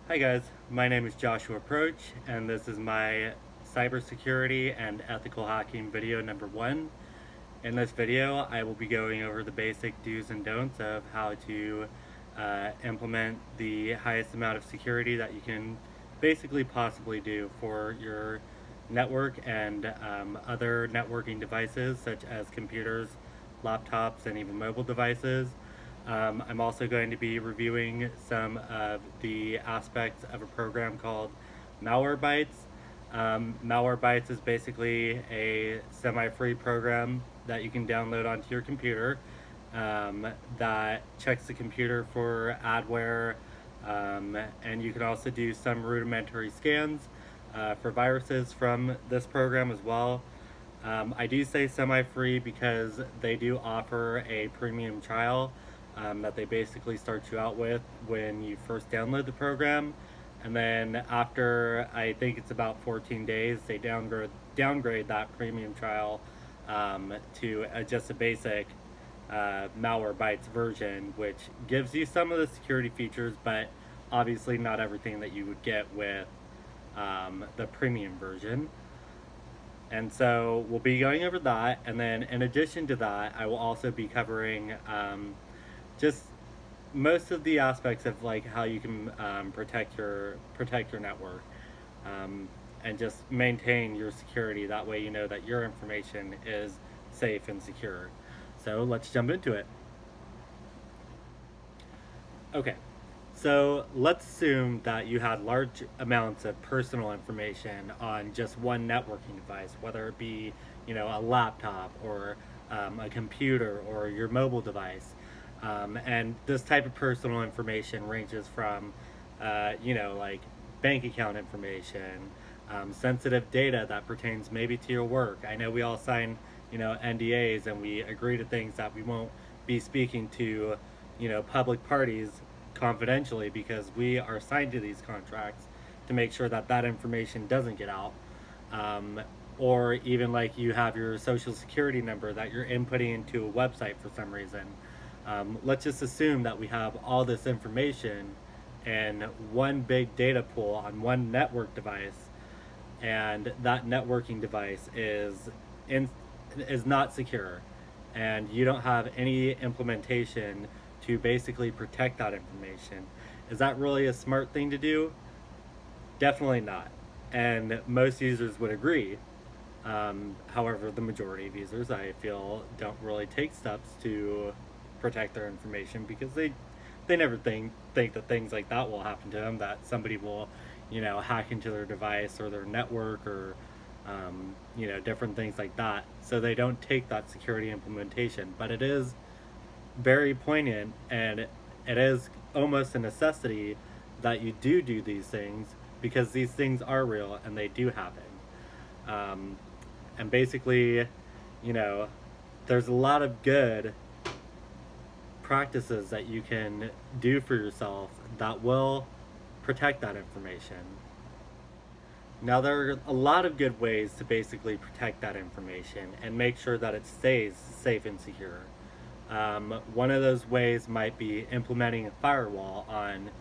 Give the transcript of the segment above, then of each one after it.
Hi guys, my name is Joshua Approach, and this is my cybersecurity and ethical hacking video number 1. In this video, I will be going over the basic do's and don'ts of how to implement the highest amount of security that you can basically possibly do for your network and other networking devices such as computers, laptops, and even mobile devices. I'm also going to be reviewing some of the aspects of a program called Malwarebytes. Malwarebytes is basically a semi-free program that you can download onto your computer that checks the computer for adware, and you can also do some rudimentary scans for viruses from this program as well. I do say semi-free because they do offer a premium trial that they basically start you out with when you first download the program, and then after I think it's about 14 days they downgrade that premium trial to just a basic Malwarebytes version, which gives you some of the security features, but obviously not everything that you would get with the premium version. And so we'll be going over that, and then in addition to that I will also be covering just most of the aspects of like how you can protect your network and just maintain your security. That way you know that your information is safe and secure. So let's jump into it. Okay, so let's assume that you had large amounts of personal information on just one networking device, whether it be, a laptop or a computer or your mobile device. And this type of personal information ranges from, like bank account information, sensitive data that pertains maybe to your work. I know we all sign, NDAs, and we agree to things that we won't be speaking to, public parties confidentially, because we are signed to these contracts to make sure that that information doesn't get out. Or even like you have your social security number that you're inputting into a website for some reason. Let's just assume that we have all this information in one big data pool on one network device, and that networking device is not secure, and you don't have any implementation to basically protect that information. Is that really a smart thing to do? Definitely not, and most users would agree. However, the majority of users, I feel, don't really take steps to protect their information because they never think that things like that will happen to them, that somebody will hack into their device or their network or different things like that. So they don't take that security implementation. But it is very poignant, and it is almost a necessity that you do these things, because these things are real and they do happen. And basically, there's a lot of good practices that you can do for yourself that will protect that information. Now, there are a lot of good ways to basically protect that information and make sure that it stays safe and secure. One of those ways might be implementing a firewall on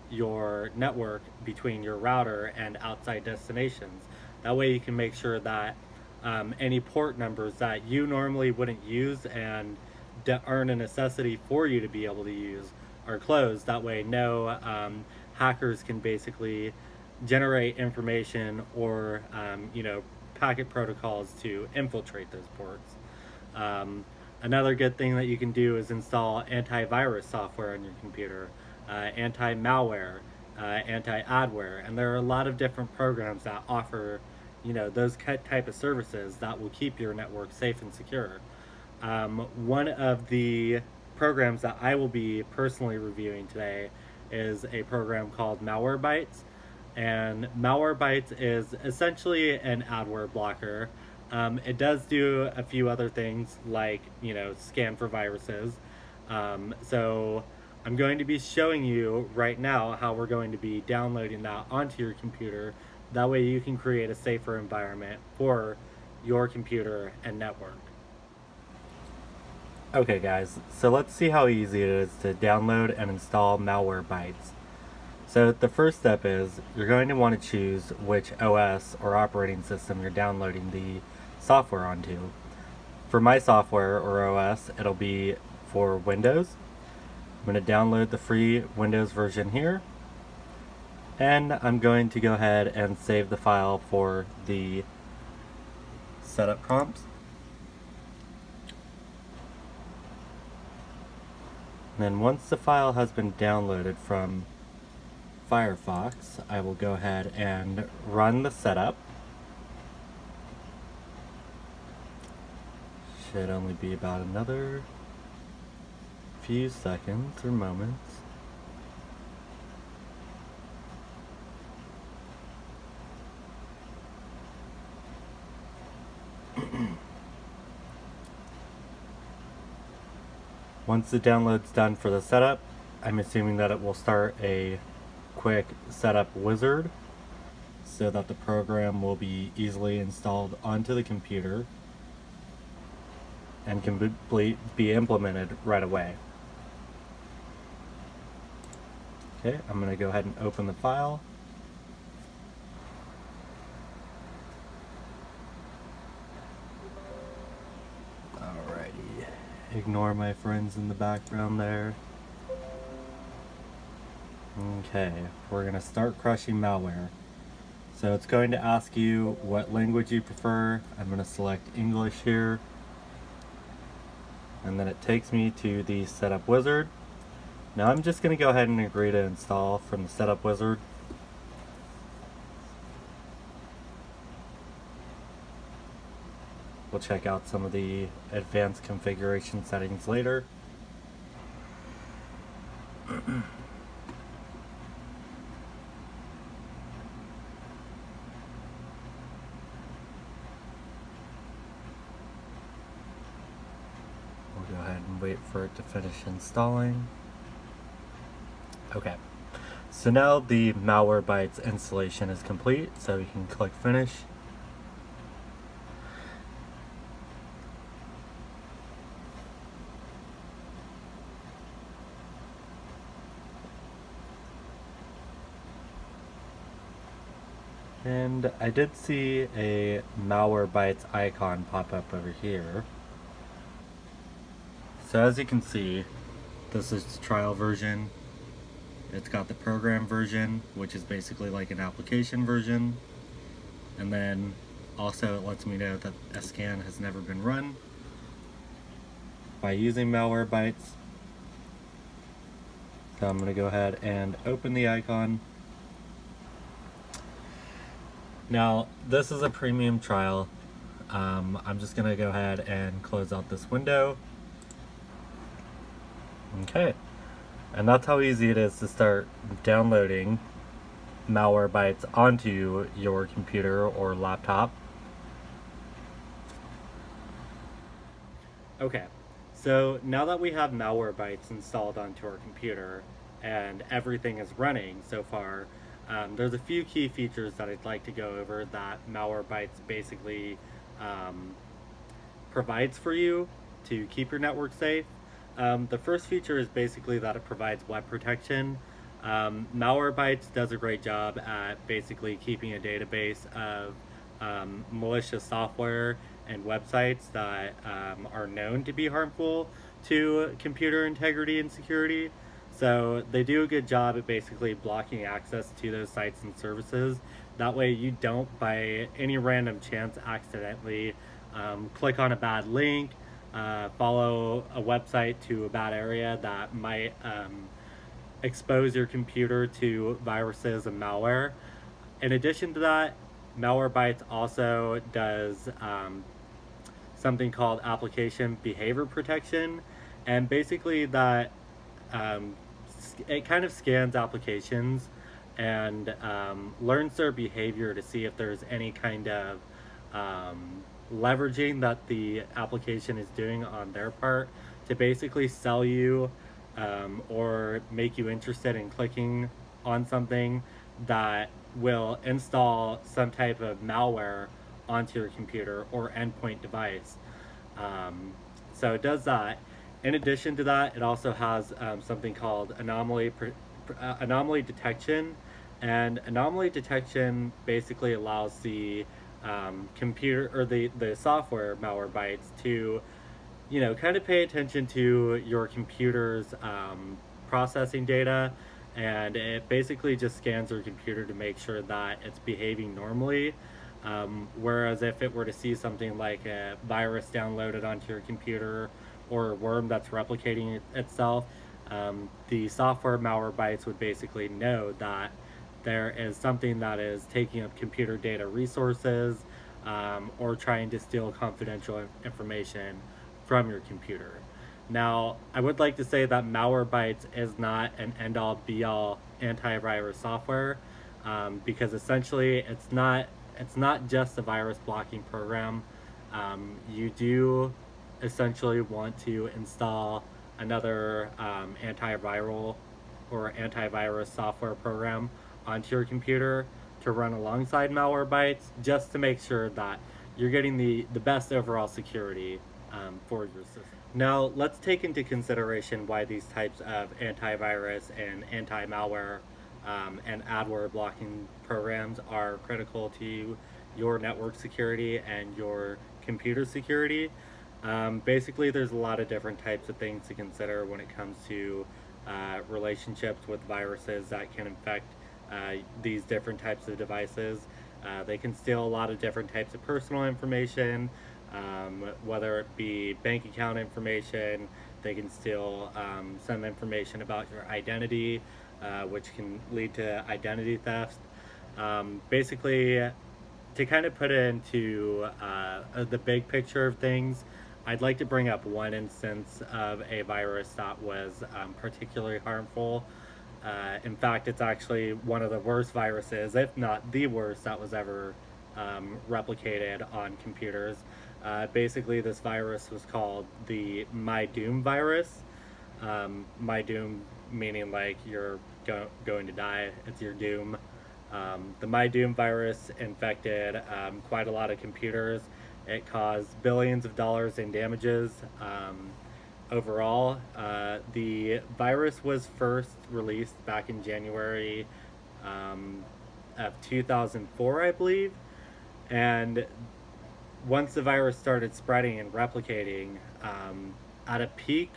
your network between your router and outside destinations. That way you can make sure that any port numbers that you normally wouldn't use and aren't a necessity for you to be able to use are closed. That way no hackers can basically generate information or packet protocols to infiltrate those ports. Another good thing that you can do is install antivirus software on your computer, anti-malware, anti-adware, and there are a lot of different programs that offer those type of services that will keep your network safe and secure. One of the programs that I will be personally reviewing today is a program called Malwarebytes, and Malwarebytes is essentially an adware blocker. It does do a few other things like scan for viruses. So I'm going to be showing you right now how we're going to be downloading that onto your computer. That way you can create a safer environment for your computer and network. Okay guys, so let's see how easy it is to download and install Malwarebytes. So the first step is you're going to want to choose which OS or operating system you're downloading the software onto. For my software or OS, it'll be for Windows. I'm going to download the free Windows version here, and I'm going to go ahead and save the file for the setup prompts. And then once the file has been downloaded from Firefox, I will go ahead and run the setup. Should only be about another few seconds or moments. Once the download's done for the setup, I'm assuming that it will start a quick setup wizard so that the program will be easily installed onto the computer and can be implemented right away. Okay, I'm going to go ahead and open the file. Alrighty, ignore my friends in the background there. Okay, we're going to start crushing malware. So it's going to ask you what language you prefer. I'm going to select English here. And then it takes me to the setup wizard. Now I'm just going to go ahead and agree to install from the setup wizard. We'll check out some of the advanced configuration settings later. We'll go ahead and wait for it to finish installing. Okay, so now the Malwarebytes installation is complete, so you can click finish. And I did see a Malwarebytes icon pop up over here. So as you can see, this is the trial version. It's got the program version, which is basically like an application version. And then also it lets me know that a scan has never been run by using Malwarebytes. So I'm going to go ahead and open the icon. Now, this is a premium trial. I'm just going to go ahead and close out this window. Okay. And that's how easy it is to start downloading Malwarebytes onto your computer or laptop. Okay, so now that we have Malwarebytes installed onto our computer and everything is running so far, there's a few key features that I'd like to go over that Malwarebytes basically provides for you to keep your network safe. The first feature is basically that it provides web protection. Malwarebytes does a great job at basically keeping a database of malicious software and websites that are known to be harmful to computer integrity and security. So they do a good job at basically blocking access to those sites and services. That way you don't, by any random chance, accidentally click on a bad link, follow a website to a bad area that might expose your computer to viruses and malware. In addition to that, Malwarebytes also does something called application behavior protection, and basically that it kind of scans applications and learns their behavior to see if there's any kind of leveraging that the application is doing on their part to basically sell you or make you interested in clicking on something that will install some type of malware onto your computer or endpoint device. So it does that. In addition to that, it also has something called Anomaly anomaly detection, and anomaly detection basically allows the computer or the software Malwarebytes to, kind of pay attention to your computer's processing data, and it basically just scans your computer to make sure that it's behaving normally. Whereas if it were to see something like a virus downloaded onto your computer or a worm that's replicating itself, the software Malwarebytes would basically know that there is something that is taking up computer data resources, or trying to steal confidential information from your computer. Now, I would like to say that Malwarebytes is not an end-all be-all antivirus software, because essentially it's not just a virus blocking program. You do essentially want to install another antiviral or antivirus software program onto your computer to run alongside Malwarebytes, just to make sure that you're getting the best overall security for your system. Now, let's take into consideration why these types of antivirus and anti-malware and adware blocking programs are critical to your network security and your computer security. Basically, there's a lot of different types of things to consider when it comes to relationships with viruses that can infect these different types of devices. They can steal a lot of different types of personal information, whether it be bank account information. They can steal some information about your identity, which can lead to identity theft. Basically, to kind of put it into the big picture of things, I'd like to bring up one instance of a virus that was particularly harmful. In fact, it's actually one of the worst viruses, if not the worst, that was ever replicated on computers. Basically, this virus was called the My Doom virus. My Doom meaning like you're going to die, it's your doom. The My Doom virus infected quite a lot of computers. It caused billions of dollars in damages. Overall, the virus was first released back in January of 2004, I believe. And once the virus started spreading and replicating, at a peak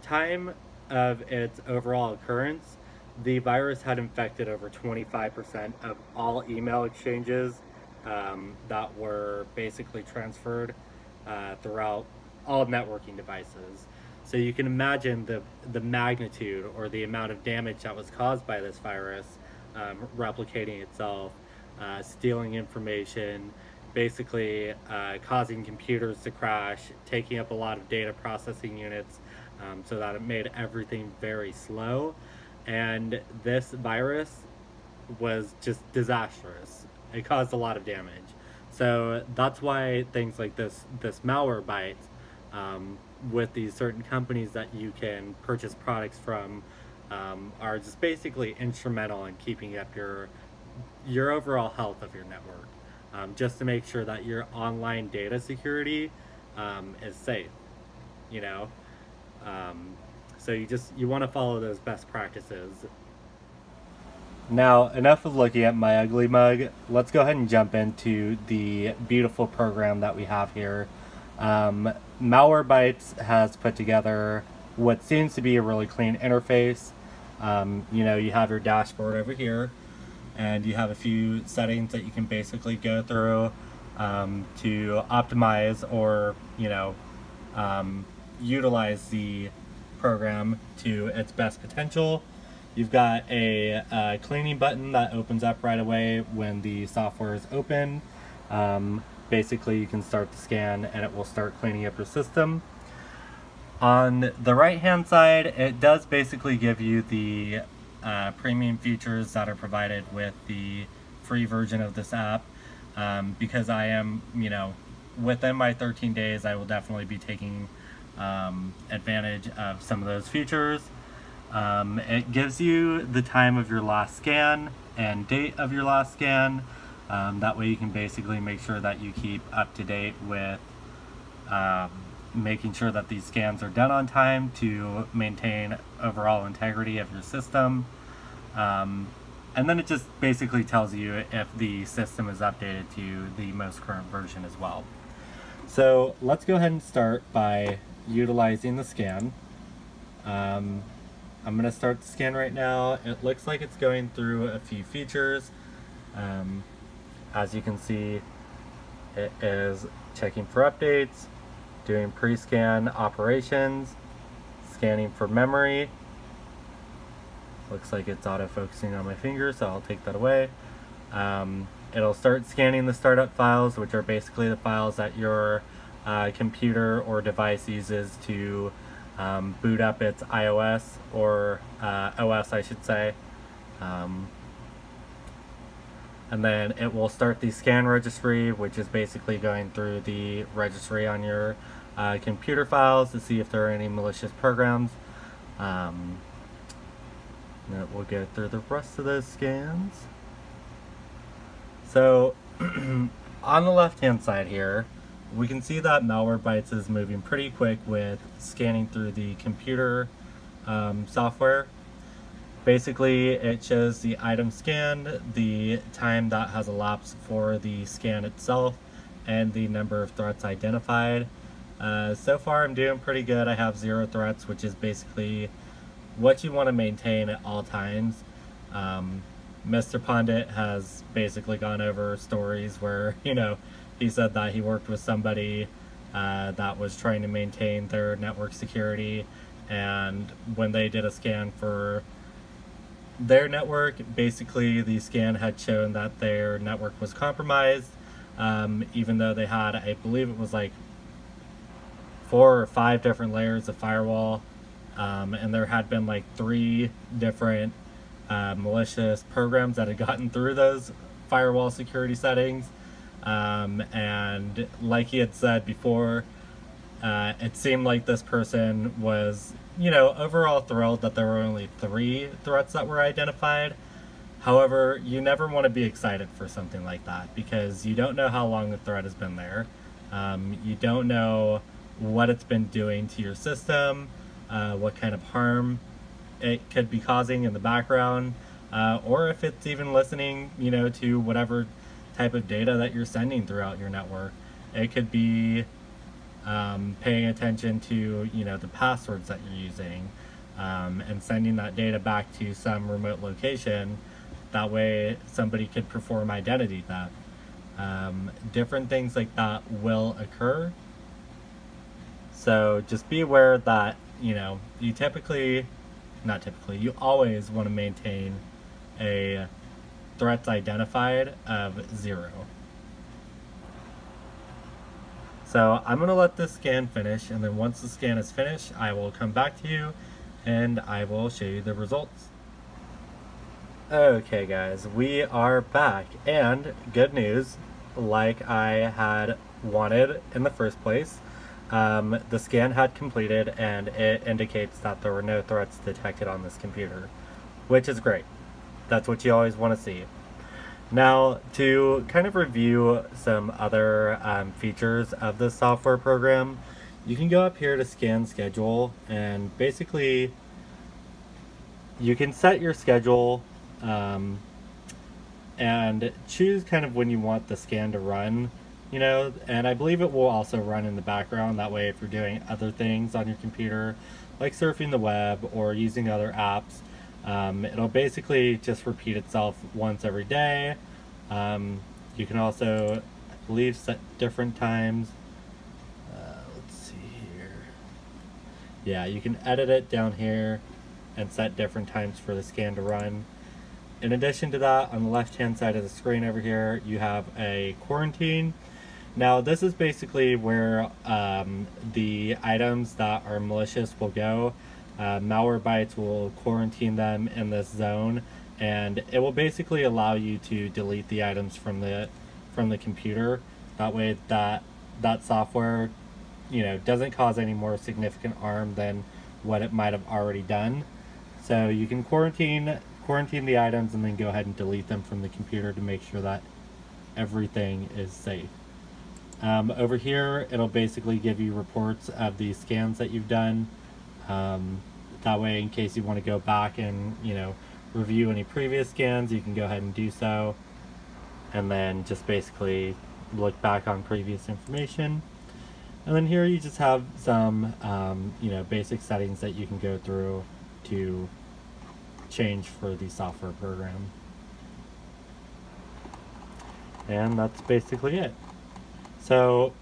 time of its overall occurrence, the virus had infected over 25% of all email exchanges that were basically transferred throughout all networking devices. So you can imagine the magnitude or the amount of damage that was caused by this virus replicating itself, stealing information, basically causing computers to crash, taking up a lot of data processing units, so that it made everything very slow. And this virus was just disastrous. It caused a lot of damage. So that's why things like this Malwarebytes, with these certain companies that you can purchase products from, are just basically instrumental in keeping up your overall health of your network, just to make sure that your online data security is safe. You know, so you want to follow those best practices. Now, enough of looking at my ugly mug. Let's go ahead and jump into the beautiful program that we have here. Malwarebytes has put together what seems to be a really clean interface. You have your dashboard over here, and you have a few settings that you can basically go through to optimize or utilize the program to its best potential. You've got a cleaning button that opens up right away when the software is open. Basically, you can start the scan and it will start cleaning up your system. On the right hand side, it does basically give you the premium features that are provided with the free version of this app. Because I am, within my 13 days, I will definitely be taking advantage of some of those features. It gives you the time of your last scan and date of your last scan. That way you can basically make sure that you keep up to date with making sure that these scans are done on time to maintain overall integrity of your system. And then it just basically tells you if the system is updated to the most current version as well. So let's go ahead and start by utilizing the scan. I'm going to start the scan right now. It looks like it's going through a few features. As you can see, it is checking for updates, doing pre-scan operations, scanning for memory. Looks like it's auto-focusing on my finger, so I'll take that away. It'll start scanning the startup files, which are basically the files that your computer or device uses to boot up its iOS or OS, I should say. And then it will start the scan registry, which is basically going through the registry on your computer files to see if there are any malicious programs. Then we'll go through the rest of those scans. So on the left hand side here, we can see that Malwarebytes is moving pretty quick with scanning through the computer software. Basically, it shows the item scanned, the time that has elapsed for the scan itself, and the number of threats identified. So far, I'm doing pretty good. I have 0 threats, which is basically what you want to maintain at all times. Mr. Pundit has basically gone over stories where, he said that he worked with somebody that was trying to maintain their network security, and when they did a scan for their network, basically the scan had shown that their network was compromised, even though they had, I believe it was like 4 or 5 different layers of firewall, and there had been like 3 different malicious programs that had gotten through those firewall security settings. And like he had said before, it seemed like this person was, overall thrilled that there were only 3 threats that were identified. However, you never want to be excited for something like that because you don't know how long the threat has been there. You don't know what it's been doing to your system, what kind of harm it could be causing in the background, or if it's even listening, to whatever type of data that you're sending throughout your network. It could be paying attention to, the passwords that you're using, and sending that data back to some remote location. That way somebody could perform identity theft. Different things like that will occur. So just be aware that, you always want to maintain a threats identified of 0. So I'm going to let this scan finish, and then once the scan is finished, I will come back to you and I will show you the results. Okay guys, we are back, and good news, like I had wanted in the first place, the scan had completed and it indicates that there were no threats detected on this computer, which is great. That's what you always want to see. Now, to kind of review some other features of this software program, you can go up here to scan schedule, and basically you can set your schedule and choose kind of when you want the scan to run, and I believe it will also run in the background. That way, if you're doing other things on your computer, like surfing the web or using other apps, it'll basically just repeat itself once every day. You can also, I believe, set different times. Let's see here. Yeah, you can edit it down here and set different times for the scan to run. In addition to that, on the left hand side of the screen over here, you have a quarantine. Now this is basically where the items that are malicious will go. Malwarebytes will quarantine them in this zone, and it will basically allow you to delete the items from the computer. That way that software doesn't cause any more significant harm than what it might have already done. So you can quarantine the items and then go ahead and delete them from the computer to make sure that everything is safe. Over here, it'll basically give you reports of the scans that you've done. That way, in case you want to go back and review any previous scans, you can go ahead and do so. And then just basically look back on previous information. And then here you just have some, basic settings that you can go through to change for the software program. And that's basically it. So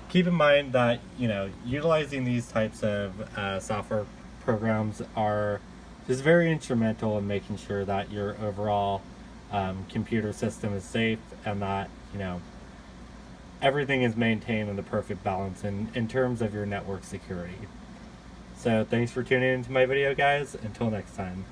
keep in mind that, utilizing these types of software programs are just very instrumental in making sure that your overall computer system is safe and that, everything is maintained in the perfect balance in terms of your network security. So thanks for tuning into my video, guys. Until next time.